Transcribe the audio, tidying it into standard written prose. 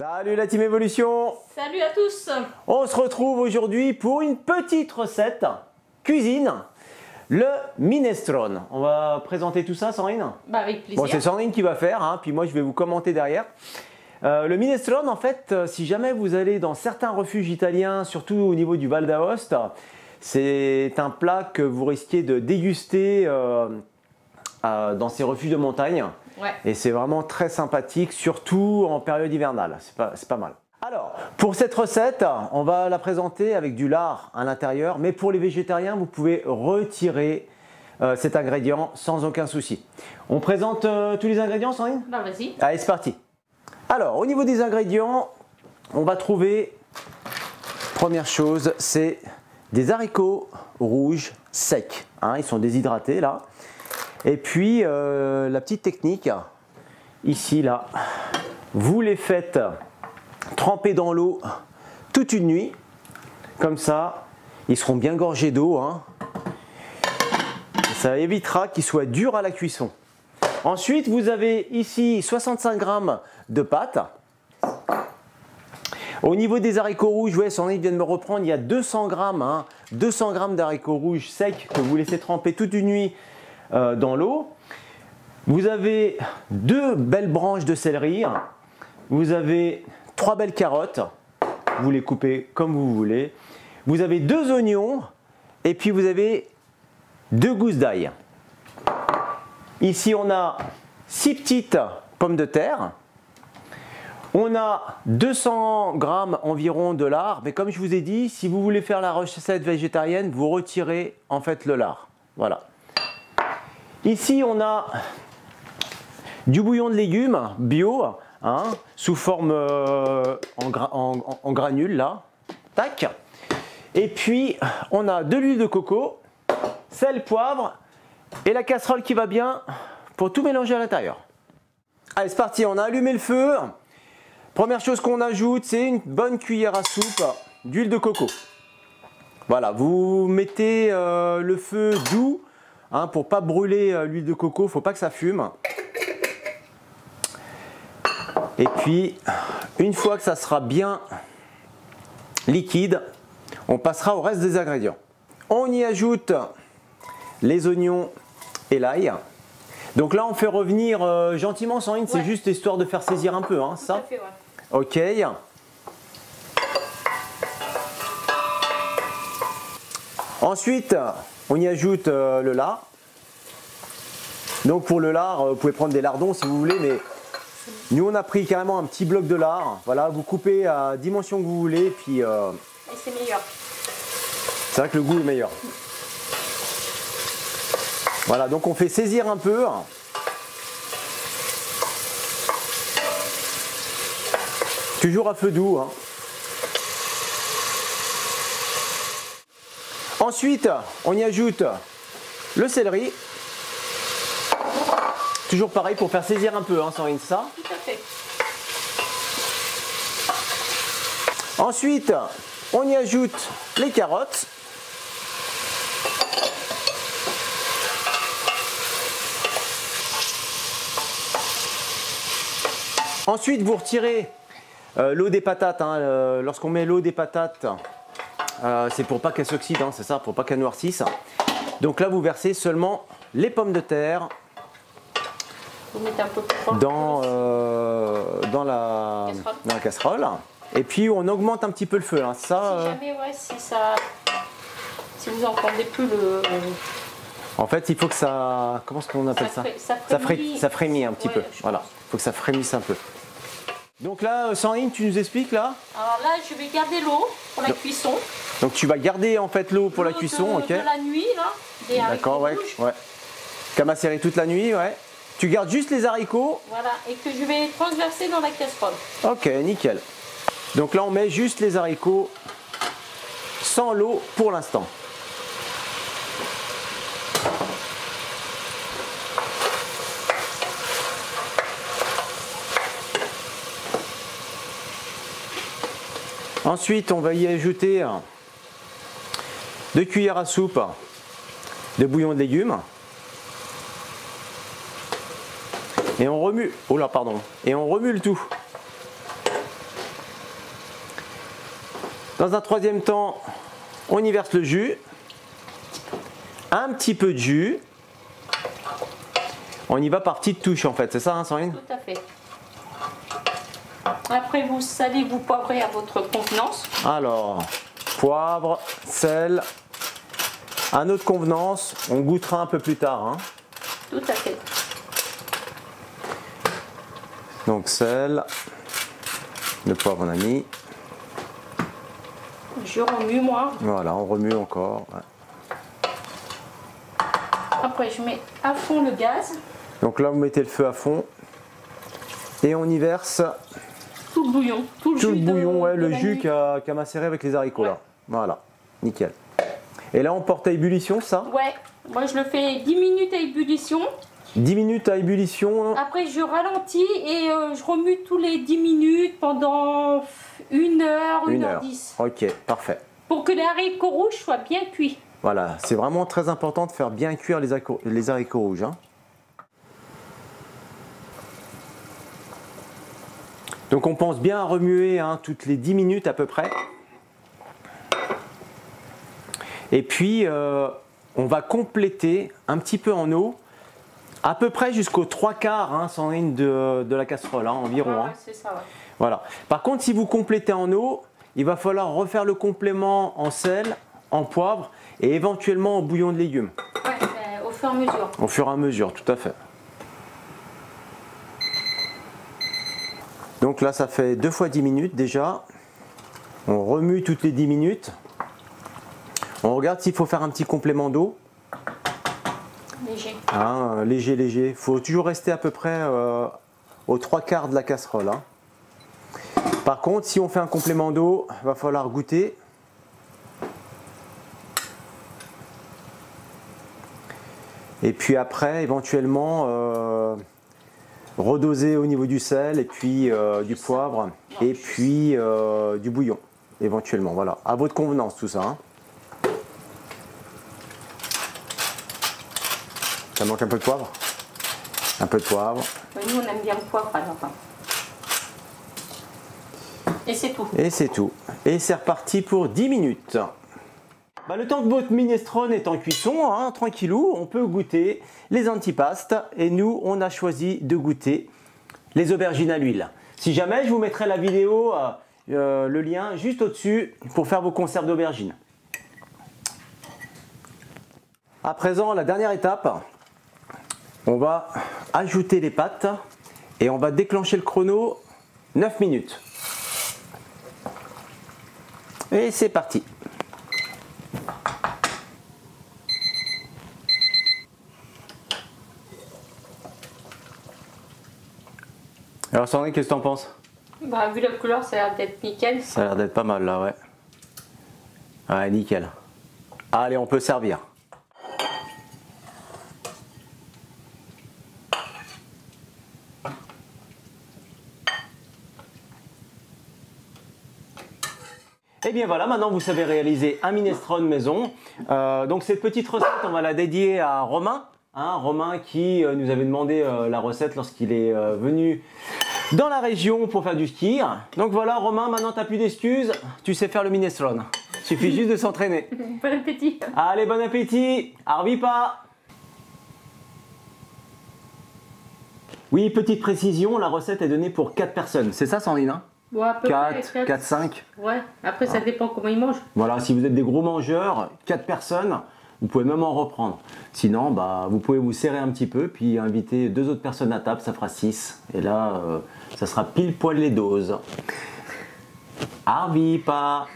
Salut la team Evolution! Salut à tous! On se retrouve aujourd'hui pour une petite recette cuisine, le minestrone. On va présenter tout ça, Sandrine? Bah avec plaisir. Bon, c'est Sandrine qui va faire, hein, puis moi je vais vous commenter derrière. Le minestrone, en fait, si jamais vous allez dans certains refuges italiens, surtout au niveau du Val d'Aoste, c'est un plat que vous risquez de déguster dans ces refuges de montagne. Ouais. Et c'est vraiment très sympathique, surtout en période hivernale. C'est pas mal. Alors, pour cette recette, on va la présenter avec du lard à l'intérieur. Mais pour les végétariens, vous pouvez retirer cet ingrédient sans aucun souci. On présente tous les ingrédients, Sandrine? Bah vas-y. Allez, c'est parti. Alors, au niveau des ingrédients, on va trouver, première chose, c'est des haricots rouges secs. Hein, ils sont déshydratés là. Et puis, la petite technique, ici, là, vous les faites tremper dans l'eau toute une nuit. Comme ça, ils seront bien gorgés d'eau. Hein. Ça évitera qu'ils soient durs à la cuisson. Ensuite, vous avez ici 65 g de pâte. Au niveau des haricots rouges, ouais, Sandrine vient de me reprendre, il y a 200 g, hein, 200 g d'haricots rouges secs que vous laissez tremper toute une nuit dans l'eau. Vous avez 2 belles branches de céleri. Vous avez 3 belles carottes. Vous les coupez comme vous voulez. Vous avez 2 oignons. Et puis vous avez 2 gousses d'ail. Ici, on a 6 petites pommes de terre. On a 200 g environ de lard. Mais comme je vous ai dit, si vous voulez faire la recette végétarienne, vous retirez en fait le lard. Voilà. Ici, on a du bouillon de légumes bio, hein, sous forme en granules, là. Tac. Et puis, on a de l'huile de coco, sel, poivre et la casserole qui va bien pour tout mélanger à l'intérieur. Allez, c'est parti, on a allumé le feu. Première chose qu'on ajoute, c'est une bonne cuillère à soupe d'huile de coco. Voilà, vous mettez le feu doux. Hein, pour ne pas brûler l'huile de coco, il ne faut pas que ça fume. Et puis, une fois que ça sera bien liquide, on passera au reste des ingrédients. On y ajoute les oignons et l'ail. Donc là, on fait revenir gentiment, Sandrine, ouais. C'est juste histoire de faire saisir un peu, hein, ça? Tout à fait, ouais. Ok. Ensuite, on y ajoute le lard. Donc pour le lard, vous pouvez prendre des lardons si vous voulez, mais nous on a pris carrément un petit bloc de lard. Voilà, vous coupez à dimension que vous voulez, puis. Et c'est meilleur. C'est vrai que le goût est meilleur. Voilà, donc on fait saisir un peu. Toujours à feu doux. Hein. Ensuite, on y ajoute le céleri. Toujours pareil pour faire saisir un peu, hein, Sandrine, ça. Tout à fait. Ensuite, on y ajoute les carottes. Ensuite, vous retirez l'eau des patates. Hein, lorsqu'on met l'eau des patates, c'est pour pas qu'elle s'oxyde, hein, c'est ça, pour pas qu'elle noircisse. Donc là, vous versez seulement les pommes de terre vous mettez un peu plus fort dans la casserole. Et puis, on augmente un petit peu le feu. Hein. Ça, si jamais, ouais, si vous entendez plus le... En fait, il faut que ça... Comment est-ce qu'on appelle ça? Ça frémit un petit peu. Voilà, il faut que ça frémisse un peu. Donc là, Sandrine, tu nous expliques là? Alors là, je vais garder l'eau pour la cuisson. Donc tu vas garder en fait l'eau pour la cuisson, ok? De la nuit, là. D'accord, ouais. Camacérer toute la nuit, ouais. Tu gardes juste les haricots. Voilà, et que je vais transverser dans la casserole. Ok, nickel. Donc là, on met juste les haricots sans l'eau pour l'instant. Ensuite, on va y ajouter 2 cuillères à soupe de bouillon de légumes. Et on remue, oh là, pardon, et on remue le tout. Dans un troisième temps, on y verse le jus. Un petit peu de jus. On y va par petites touches en fait, c'est ça, hein, Sandrine? Tout à fait. Après, vous salez, vous poivrez à votre convenance. Alors, poivre, sel, à notre convenance, on goûtera un peu plus tard. Hein. Tout à fait. Donc sel, le poivre on a mis. Je remue moi. Voilà, on remue encore. Ouais. Après, je mets à fond le gaz. Donc là, vous mettez le feu à fond et on y verse Tout le bouillon. Tout le tout le jus bouillon, ouais, de le la jus nuit. qui a macéré avec les haricots Ouais. là. Voilà, nickel. Et là, on porte à ébullition ça? Ouais, moi je le fais 10 minutes à ébullition. 10 minutes à ébullition. Après, je ralentis et je remue tous les 10 minutes pendant 1 heure, 1 heure 10. Ok, parfait. Pour que les haricots rouges soient bien cuits. Voilà, c'est vraiment très important de faire bien cuire les haricots rouges. Hein. Donc on pense bien à remuer hein, toutes les 10 minutes à peu près. Et puis on va compléter un petit peu en eau, à peu près jusqu'aux 3/4 hein, Sandrine, de la casserole hein, environ. Ouais, Hein. c'est ça, ouais. Voilà. Par contre, si vous complétez en eau, il va falloir refaire le complément en sel, en poivre et éventuellement en bouillon de légumes. Ouais, au fur et à mesure. Au fur et à mesure, tout à fait. Donc là, ça fait 2 fois 10 minutes déjà. On remue toutes les 10 minutes. On regarde s'il faut faire un petit complément d'eau. Léger. Hein, léger, léger. Il faut toujours rester à peu près aux 3/4 de la casserole. Hein. Par contre, si on fait un complément d'eau, il va falloir goûter. Et puis après, éventuellement, redoser au niveau du sel et puis du poivre et puis du bouillon, éventuellement. Voilà, à votre convenance tout ça. Hein. Ça manque un peu de poivre? Un peu de poivre. Ouais, nous, on aime bien le poivre alors. Et c'est tout. Et c'est tout. Et c'est reparti pour 10 minutes. Bah, le temps que votre minestrone est en cuisson, hein, tranquillou, on peut goûter les antipastes. Et nous, on a choisi de goûter les aubergines à l'huile. Si jamais, je vous mettrai la vidéo, le lien juste au-dessus pour faire vos conserves d'aubergines. À présent, la dernière étape, on va ajouter les pâtes et on va déclencher le chrono 9 minutes. Et c'est parti. Alors Sandrine, qu'est-ce que t'en penses? Bah, vu la couleur, ça a l'air d'être nickel. Ça a l'air d'être pas mal là, ouais. Ouais, nickel. Allez, on peut servir. Et bien voilà, maintenant vous savez réaliser un minestrone maison. Donc cette petite recette, on va la dédier à Romain. Hein, Romain qui nous avait demandé la recette lorsqu'il est venu dans la région pour faire du ski. Donc voilà Romain, maintenant tu n'as plus d'excuses, tu sais faire le minestrone. Il suffit juste de s'entraîner. Bon appétit. Allez, bon appétit, arvipa. Oui, petite précision, la recette est donnée pour 4 personnes. C'est ça Sandrine hein? Bon, à peu 4, près, 4, 5. Ouais, après ça dépend comment ils mangent. Voilà, si vous êtes des gros mangeurs, 4 personnes, vous pouvez même en reprendre. Sinon, bah, vous pouvez vous serrer un petit peu, puis inviter 2 autres personnes à table, ça fera 6. Et là, ça sera pile poil les doses. Arvipa.